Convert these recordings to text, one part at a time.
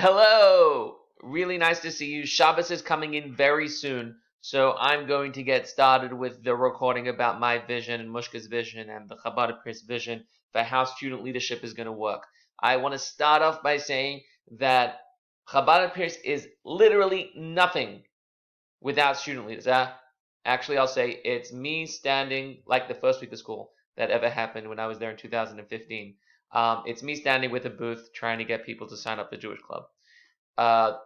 Hello! Really nice to see you. Shabbos is coming in very soon, so I'm going to get started with the recording about my vision and Mushka's vision and the Chabad Priest vision for how student leadership is going to work. I want to start off by saying that Chabad Priest is literally nothing without student leaders. Actually, I'll say it's me standing like the first week of school that ever happened when I was there in 2015. It's me standing with a booth trying to get people to sign up the Jewish club. Uh,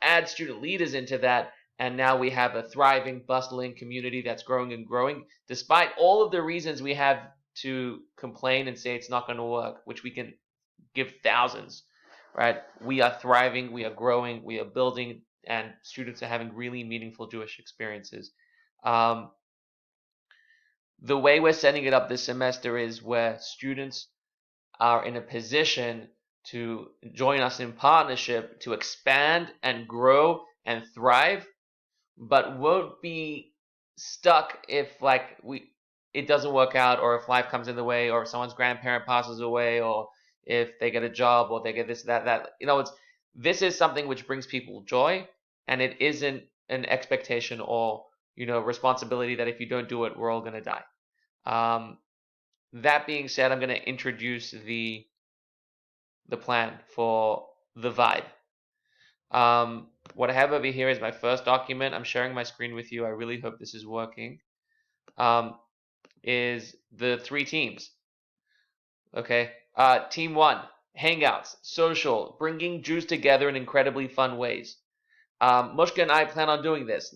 Add student leaders into that, and now we have a thriving, bustling community that's growing and growing, despite all of the reasons we have to complain and say it's not going to work, which we can give thousands, right? We are thriving, we are growing, we are building, and students are having really meaningful Jewish experiences. Um, the way we're setting it up this semester is where students are in a position to join us in partnership to expand and grow and thrive, but won't be stuck if it doesn't work out, or if life comes in the way, or if someone's grandparent passes away, or if they get a job, or they get this, that. This is something which brings people joy, and it isn't an expectation or responsibility that if you don't do it, we're all gonna die. Um, that being said, I'm gonna introduce the plan for the vibe. What I have over here is my first document. I'm sharing my screen with you. I really hope this is working. Is the three teams. Okay. Team one, hangouts, social, bringing Jews together in incredibly fun ways. Mushka and I plan on doing this.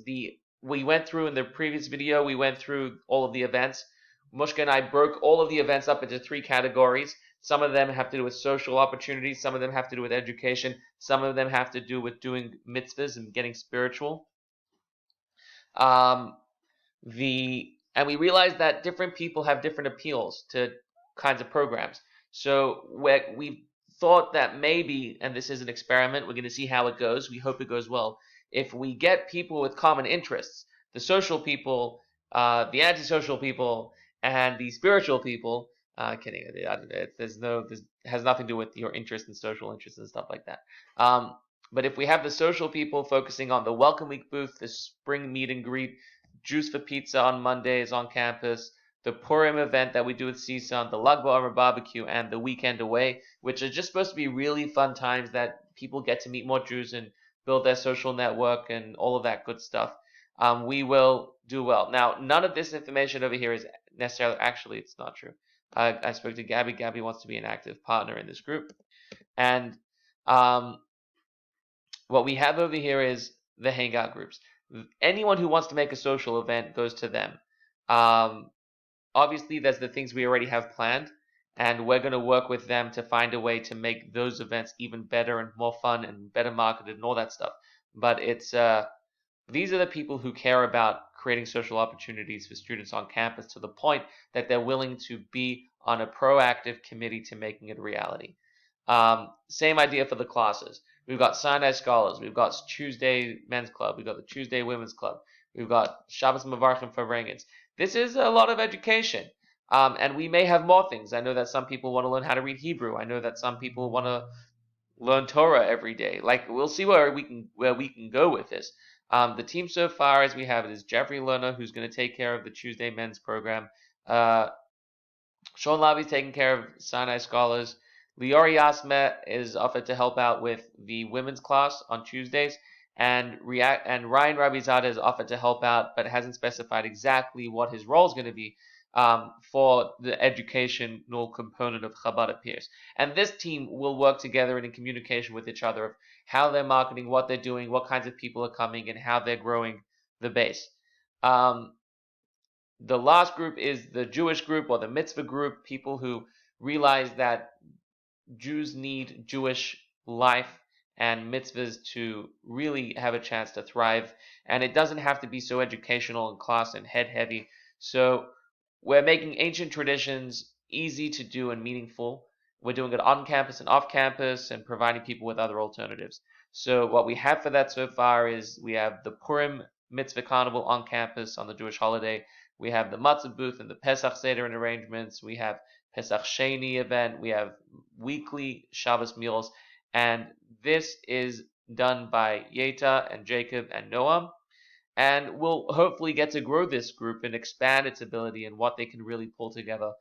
We went through in the previous video, we went through all of the events. Mushka and I broke all of the events up into three categories. Some of them have to do with social opportunities. Some of them have to do with education. Some of them have to do with doing mitzvahs and getting spiritual. Um, and we realized that different people have different appeals to kinds of programs. So we thought that maybe, and this is an experiment, we're going to see how it goes. We hope it goes well. If we get people with common interests, the social people, the antisocial people, and the spiritual people. Kidding. This has nothing to do with your interest in social interests and stuff like that. But if we have the social people focusing on the Welcome Week booth, the spring meet and greet, Juice for Pizza on Mondays on campus, the Purim event that we do with CSUN, the Lag BaOmer barbecue, and the weekend away, which are just supposed to be really fun times that people get to meet more Jews and build their social network and all of that good stuff. We will do well. Now, none of this information over here is necessarily, actually, it's not true. I spoke to Gabby. Gabby wants to be an active partner in this group. And what we have over here is the hangout groups. Anyone who wants to make a social event goes to them. Obviously, there's the things we already have planned, and we're going to work with them to find a way to make those events even better and more fun and better marketed and all that stuff. But these are the people who care about creating social opportunities for students on campus to the point that they're willing to be on a proactive committee to making it a reality. Same idea for the classes. We've got Sinai Scholars. We've got Tuesday Men's Club. We've got the Tuesday Women's Club. We've got Shabbos Mavarchim for Rangans. This is a lot of education. And we may have more things. I know that some people want to learn how to read Hebrew. I know that some people want to learn Torah every day. We'll see where we can go with this. The team so far as we have it is Jeffrey Lerner, who's going to take care of the Tuesday men's program. Sean Lavi's taking care of Sinai Scholars. Liori Asme is offered to help out with the women's class on Tuesdays. And Ryan Rabizadeh is offered to help out, but hasn't specified exactly what his role is going to be for the educational component of Chabad Appears. And this team will work together and in communication with each other of how they're marketing, what they're doing, what kinds of people are coming, and how they're growing the base. The last group is the Jewish group or the mitzvah group, people who realize that Jews need Jewish life and mitzvahs to really have a chance to thrive. And it doesn't have to be so educational and class and head heavy. So we're making ancient traditions easy to do and meaningful. We're doing it on campus and off campus and providing people with other alternatives. So what we have for that so far is we have the Purim Mitzvah Carnival on campus on the Jewish holiday. We have the Matzah booth and the Pesach Seder and arrangements. We have Pesach Sheni event. We have weekly Shabbos meals. And this is done by Yeta and Jacob and Noam, and we'll hopefully get to grow this group and expand its ability and what they can really pull together.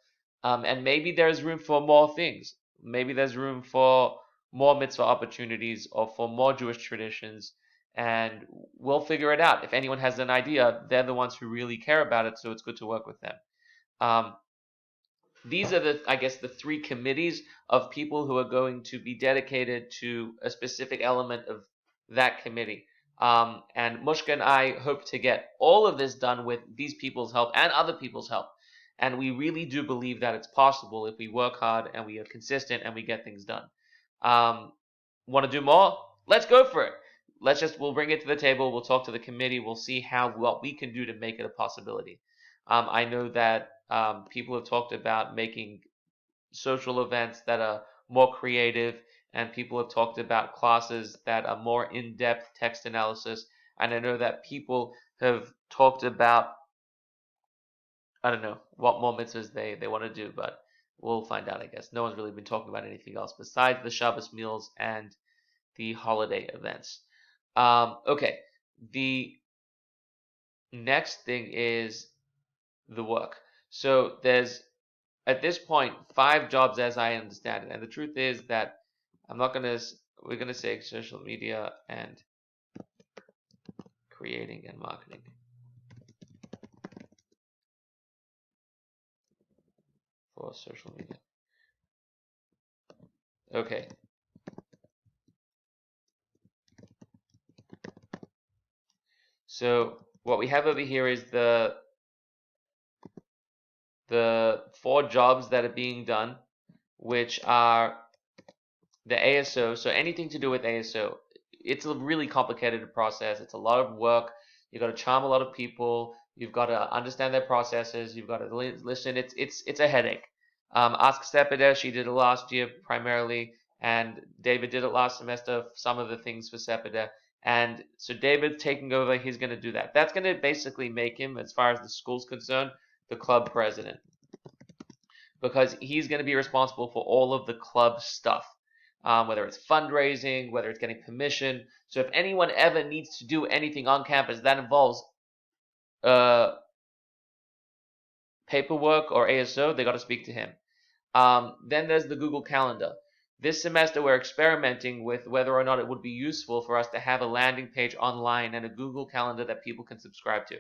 And maybe there's room for more things. Maybe there's room for more mitzvah opportunities or for more Jewish traditions, and we'll figure it out. If anyone has an idea, they're the ones who really care about it, so it's good to work with them. These are I guess, the three committees of people who are going to be dedicated to a specific element of that committee. And Mushka and I hope to get all of this done with these people's help and other people's help. And we really do believe that it's possible if we work hard and we are consistent and we get things done. Want to do more? Let's go for it. We'll bring it to the table. We'll talk to the committee. We'll see what we can do to make it a possibility. I know that people have talked about making social events that are more creative, and people have talked about classes that are more in-depth text analysis. And I know that people have talked about, I don't know, what more mitzvahs they want to do, but we'll find out, I guess. No one's really been talking about anything else besides the Shabbos meals and the holiday events. Okay, the next thing is the work. So there's, at this point, 5 jobs as I understand it. And the truth is that we're going to say social media and creating and marketing for social media. Okay. So what we have over here is the 4 jobs that are being done, which are the ASO. So anything to do with ASO, it's a really complicated process. It's a lot of work. You've got to charm a lot of people. You've got to understand their processes. You've got to listen. It's a headache. Ask Sepida. She did it last year primarily, and David did it last semester. Some of the things for Sepida. And so David's taking over. He's going to do that. That's going to basically make him, as far as the school's concerned, the club president, because he's going to be responsible for all of the club stuff. Whether it's fundraising, whether it's getting permission. So if anyone ever needs to do anything on campus that involves paperwork or ASO, they got to speak to him. Then there's the Google Calendar. This semester we're experimenting with whether or not it would be useful for us to have a landing page online and a Google Calendar that people can subscribe to.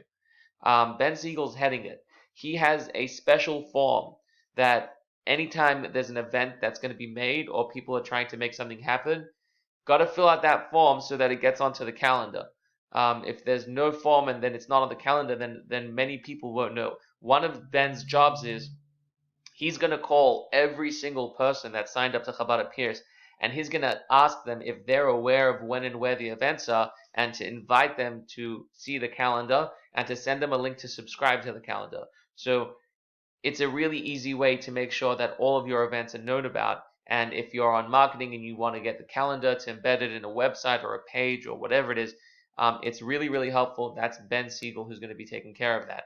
Ben Siegel's heading it. He has a special form that anytime there's an event that's going to be made or people are trying to make something happen, got to fill out that form so that it gets onto the calendar. If there's no form and then it's not on the calendar, then many people won't know. One of Ben's jobs is he's going to call every single person that signed up to Chabad at Pierce, and he's going to ask them if they're aware of when and where the events are, and to invite them to see the calendar and to send them a link to subscribe to the calendar. So it's a really easy way to make sure that all of your events are known about. And if you're on marketing and you want to get the calendar to embed it in a website or a page or whatever it is, it's really, really helpful. That's Ben Siegel who's going to be taking care of that.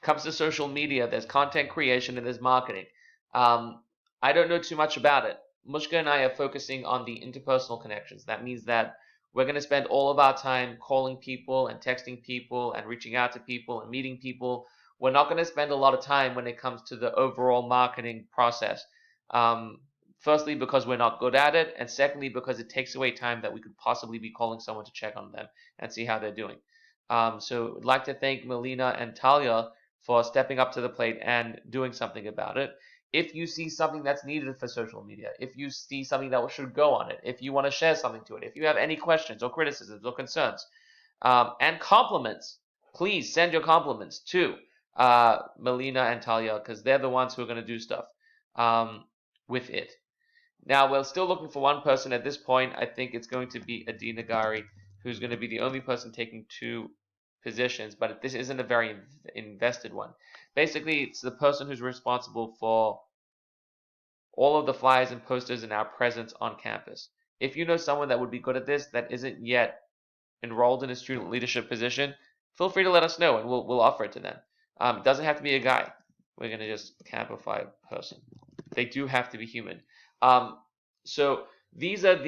Comes to social media, there's content creation and there's marketing. I don't know too much about it. Mushka and I are focusing on the interpersonal connections. That means that we're going to spend all of our time calling people and texting people and reaching out to people and meeting people. We're not going to spend a lot of time when it comes to the overall marketing process. Firstly, because we're not good at it, and secondly, because it takes away time that we could possibly be calling someone to check on them and see how they're doing. So I'd like to thank Melina and Talia for stepping up to the plate and doing something about it. If you see something that's needed for social media, if you see something that should go on it, if you want to share something to it, if you have any questions or criticisms or concerns, and compliments, please send your compliments to Melina and Talia, because they're the ones who are going to do stuff with it. Now, we're still looking for one person at this point. I think it's going to be Adi Nagari, who's going to be the only person taking 2 positions, but this isn't a very invested one. Basically, it's the person who's responsible for all of the flyers and posters and our presence on campus. If you know someone that would be good at this that isn't yet enrolled in a student leadership position, feel free to let us know and we'll offer it to them. It doesn't have to be a guy. We're going to just campify a person. They do have to be human. So these are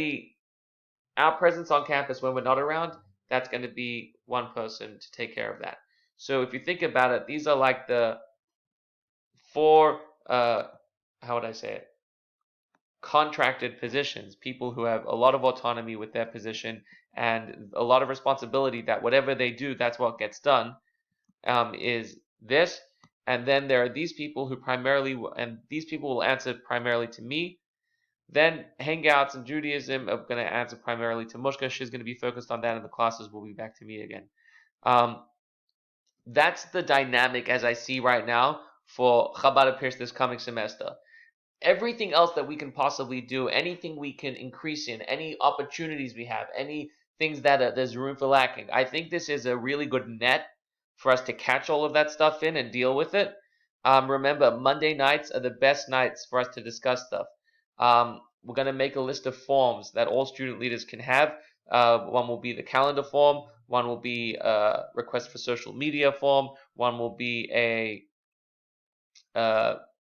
our presence on campus when we're not around. That's going to be one person to take care of that. So if you think about it, these are like the four, how would I say it? Contracted positions, people who have a lot of autonomy with their position and a lot of responsibility that whatever they do, that's what gets done, is this. And then there are these people who primarily, and these people will answer primarily to me. Then Hangouts and Judaism are going to answer primarily to Mushka. She's going to be focused on that, and the classes will be back to me again. That's the dynamic as I see right now for Chabad Pierce this coming semester. Everything else that we can possibly do, anything we can increase in, any opportunities we have, any things that there's room for lacking. I think this is a really good net for us to catch all of that stuff in and deal with it. Remember, Monday nights are the best nights for us to discuss stuff. We're going to make a list of forms that all student leaders can have. One will be the calendar form. One will be a request for social media form. One will be a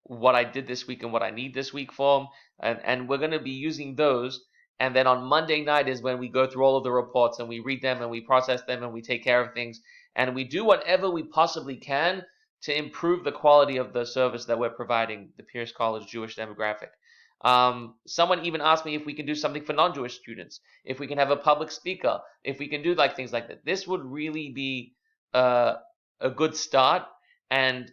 what I did this week and what I need this week form, and we're going to be using those. And then on Monday night is when we go through all of the reports and we read them and we process them and we take care of things and we do whatever we possibly can to improve the quality of the service that we're providing the Pierce College Jewish demographic. Someone even asked me if we can do something for non-Jewish students, if we can have a public speaker, if we can do like things like that. This would really be a good start, and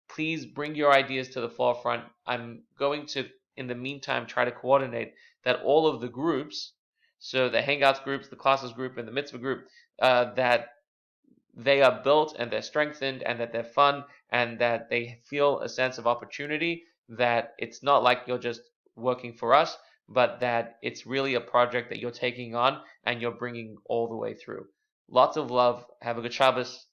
please bring your ideas to the forefront. I'm going to, in the meantime, try to coordinate that all of the groups, so the Hangouts groups, the classes group, and the Mitzvah group, that they are built and they're strengthened and that they're fun and that they feel a sense of opportunity, that it's not like you're just working for us, but that it's really a project that you're taking on and you're bringing all the way through. Lots of love. Have a good Shabbos.